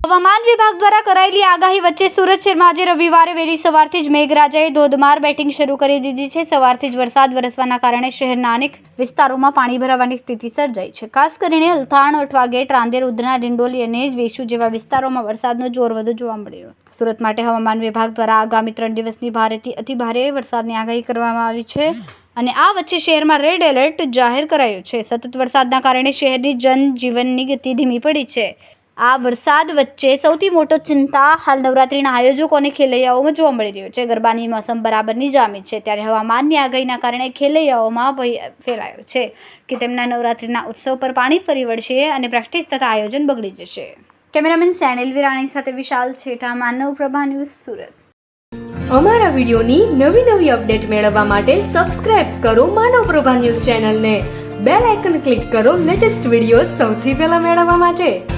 હવામાન વિભાગ દ્વારા કરાયેલી આગાહી વચ્ચે સુરત શહેરમાં આજે રવિવારે વહેલી સવારથી જ મેઘરાજાએ ધોધમાર બેટિંગ શરૂ કરી દીધી છે। સવારથી જ વરસાદ વરસવાના કારણે શહેરના અનેક વિસ્તારોમાં પાણી ભરાવાની સ્થિતિ સર્જાઈ છે। ખાસ કરીને અલથાણ, અઠવા ગેટ, રાંદેર, ઉધના, ડિંડોલી અને વેસુ જેવા વિસ્તારોમાં વરસાદનો જોર વધુ જોવા મળ્યો। સુરત માટે હવામાન વિભાગ દ્વારા આગામી 3 દિવસની ભારેથી અતિભારે વરસાદની આગાહી કરવામાં આવી છે અને આ વચ્ચે શહેરમાં રેડ એલર્ટ જાહેર કરાયું છે। સતત વરસાદના કારણે શહેરની જનજીવનની ગતિ ધીમી પડી છે। આ વરસાદ વચ્ચે સૌથી મોટો ચિંતા હાલ નવરાત્રિના આયોજકો અને ખેલૈયાઓમાં જોવા મળી રહ્યો છે। ગરબાની મોસમ બરાબરની જામી છે, ત્યારે હવામાનની આગાહીના કારણે ખેલૈયાઓમાં ભય ફેલાયો છે કે તેમના નવરાત્રિના ઉત્સવ પર પાણી ફરી વળશે અને પ્રેક્ટિસ તથા આયોજન બગડી જશે। કેમેરામેન સેનિલ વિરાણી સાથે વિશાલ છેઠા, માનવ પ્રભા ન્યૂઝ, સુરત। અમારા વિડીયોની નવી અપડેટ મેળવવા માટે સબસ્ક્રાઇબ કરો માનવ પ્રભા ન્યૂઝ ચેનલને, બેલ આઇકન ક્લિક કરો લેટેસ્ટ વિડીયો સૌથી પહેલા મેળવવા માટે।